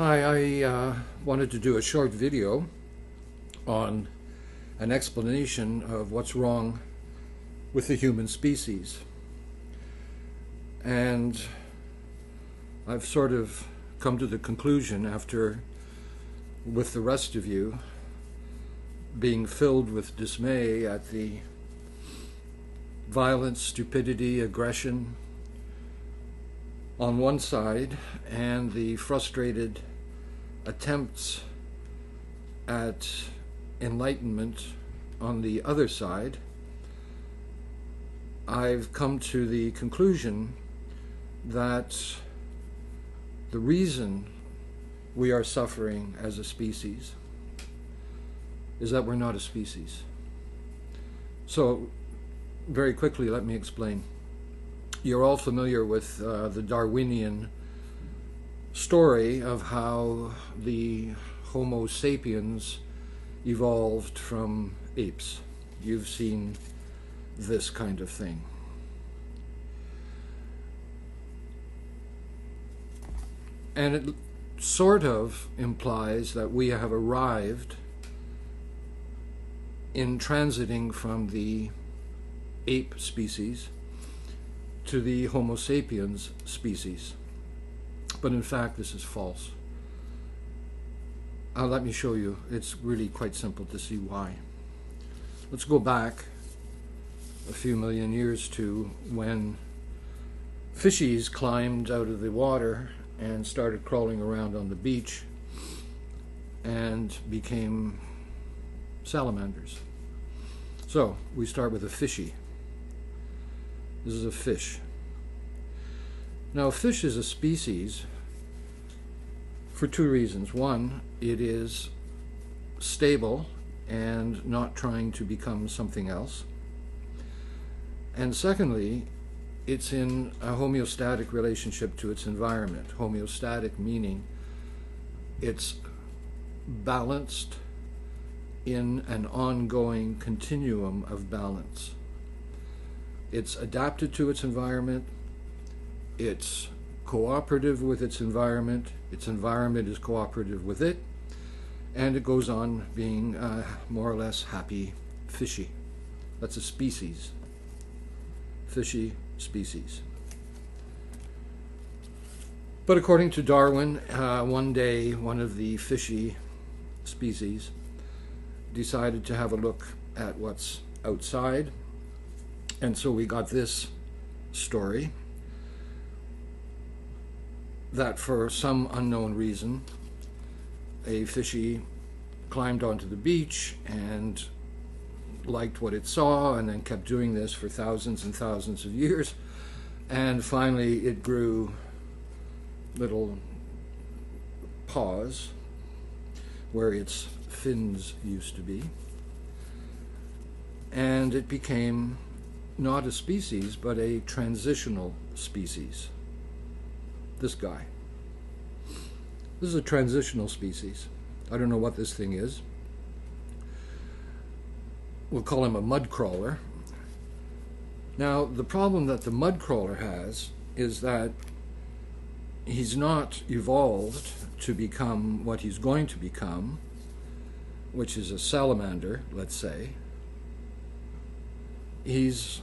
Hi, I wanted to do a short video on an explanation of what's wrong with the human species. And I've sort of come to the conclusion after, with the rest of you, being filled with dismay at the violence, stupidity, aggression on one side and the frustrated attempts at enlightenment on the other side, I've come to the conclusion that the reason we are suffering as a species is that we're not a species. So, very quickly, let me explain. You're all familiar with the Darwinian story of how the Homo Sapiens evolved from apes. You've seen this kind of thing. And it sort of implies that we have arrived in transiting from the ape species to the Homo sapiens species. But in fact, this is false. Let me show you. It's really quite simple to see why. Let's go back a few million years to when fishies climbed out of the water and started crawling around on the beach and became salamanders. So we start with a fishy. This is a fish. Now, a fish is a species for two reasons. One, it is stable and not trying to become something else. And secondly, it's in a homeostatic relationship to its environment. Homeostatic meaning it's balanced in an ongoing continuum of balance. It's adapted to its environment, it's cooperative with its environment is cooperative with it, and it goes on being more or less happy fishy. That's a species. Fishy species. But according to Darwin, one day one of the fishy species decided to have a look at what's outside, and so we got this story that for some unknown reason a fishy climbed onto the beach and liked what it saw, and then kept doing this for thousands and thousands of years, and finally it grew little paws where its fins used to be, and it became not a species but a transitional species. This guy. This is a transitional species. I don't know what this thing is. We'll call him a mud crawler. Now, the problem that the mud crawler has is that he's not evolved to become what he's going to become, which is a salamander, let's say. He's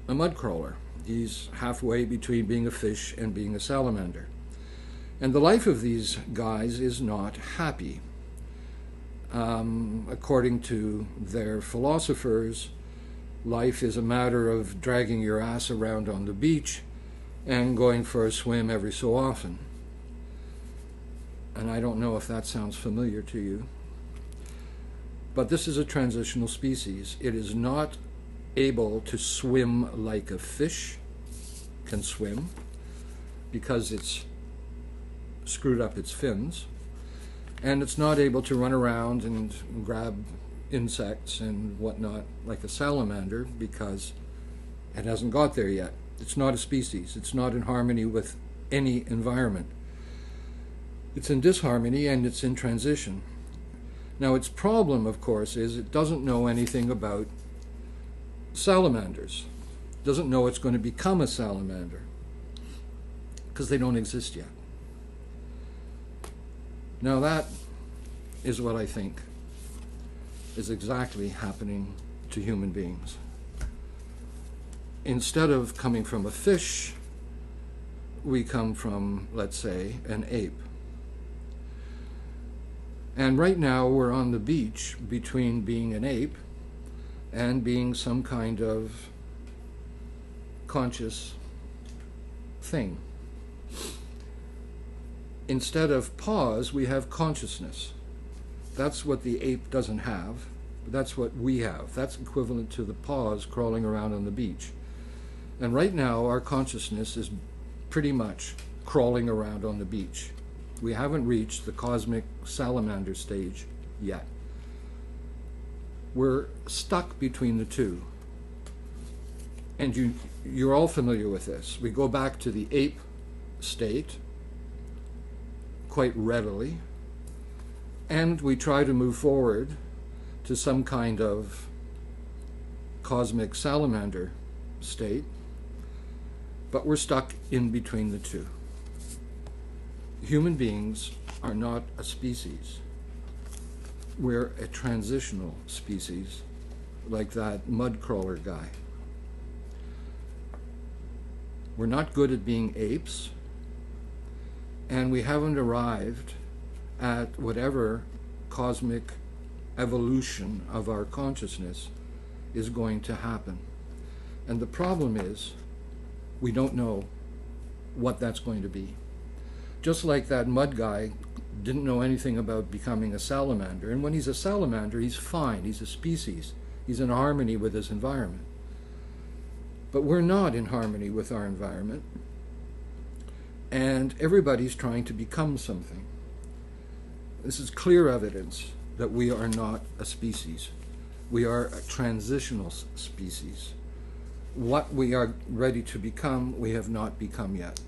a mud crawler. He's halfway between being a fish and being a salamander. And the life of these guys is not happy. According to their philosophers, life is a matter of dragging your ass around on the beach and going for a swim every so often. And I don't know if that sounds familiar to you. But this is a transitional species. It is not able to swim like a fish can swim because it's screwed up its fins, and it's not able to run around and grab insects and whatnot like a salamander because it hasn't got there yet. It's not a species. It's not in harmony with any environment. It's in disharmony and it's in transition. Now, its problem, of course, is it doesn't know anything about salamanders. It doesn't know it's going to become a salamander because they don't exist yet. Now that is what I think is exactly happening to human beings. Instead of coming from a fish, we come from, let's say, an ape. And right now we're on the beach between being an ape and being some kind of conscious thing. Instead of pause, we have consciousness. That's what the ape doesn't have, but that's what we have. That's equivalent to the pause crawling around on the beach. And right now, our consciousness is pretty much crawling around on the beach. We haven't reached the cosmic salamander stage yet. We're stuck between the two. And you're all familiar with this. We go back to the ape state quite readily, and we try to move forward to some kind of cosmic salamander state, but we're stuck in between the two. Human beings are not a species. We're a transitional species, like that mud crawler guy. We're not good at being apes, and we haven't arrived at whatever cosmic evolution of our consciousness is going to happen. And the problem is, we don't know what that's going to be. Just like that mud guy didn't know anything about becoming a salamander, and when he's a salamander, he's fine, he's a species, he's in harmony with his environment. But we're not in harmony with our environment, and everybody's trying to become something. This is clear evidence that we are not a species. We are a transitional species. What we are ready to become, we have not become yet.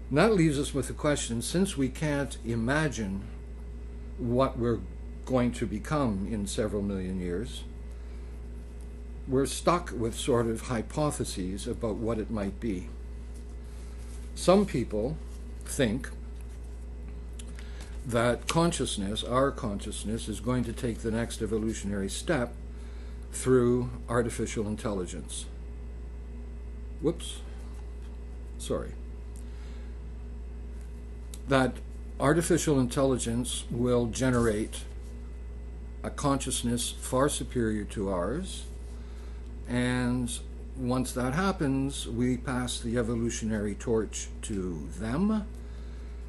And that leaves us with the question, since we can't imagine what we're going to become in several million years, we're stuck with sort of hypotheses about what it might be. Some people think that consciousness, our consciousness, is going to take the next evolutionary step through artificial intelligence. That artificial intelligence will generate a consciousness far superior to ours, and once that happens, we pass the evolutionary torch to them,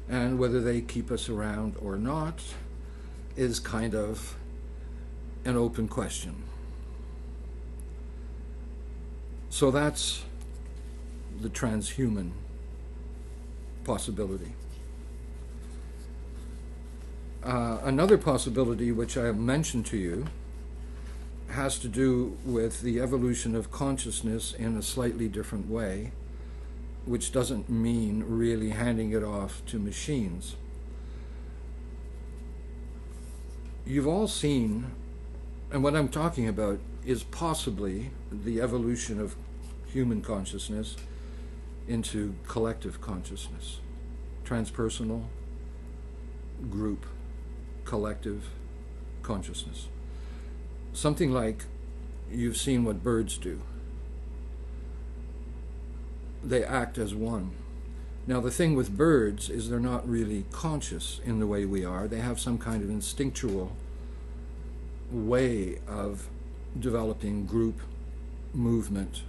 and whether they keep us around or not is kind of an open question. So that's the transhuman possibility. Another possibility which I have mentioned to you has to do with the evolution of consciousness in a slightly different way, which doesn't mean really handing it off to machines. You've all seen, and what I'm talking about is possibly the evolution of human consciousness into collective consciousness, transpersonal, group, collective consciousness. Something like you've seen what birds do. They act as one. Now the thing with birds is they're not really conscious in the way we are. They have some kind of instinctual way of developing group movement.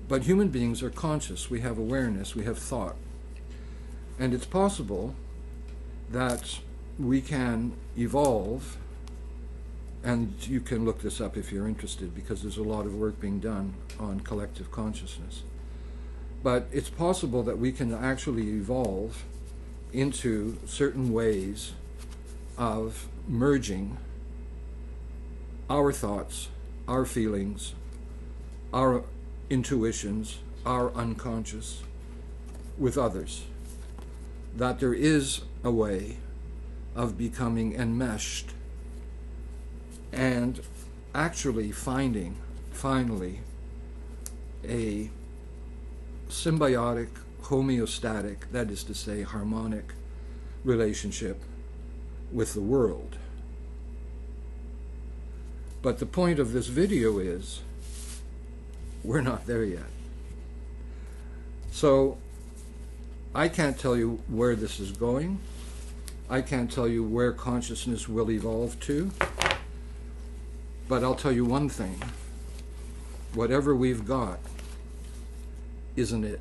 But human beings are conscious. We have awareness, we have thought. And it's possible that we can evolve, and you can look this up if you're interested, because there's a lot of work being done on collective consciousness. But it's possible that we can actually evolve into certain ways of merging our thoughts, our feelings, our intuitions, our unconscious with others. That there is a way of becoming enmeshed and actually finding, finally, a symbiotic, homeostatic, that is to say, harmonic relationship with the world. But the point of this video is, we're not there yet. So I can't tell you where this is going. I can't tell you where consciousness will evolve to. But I'll tell you one thing. Whatever we've got isn't it.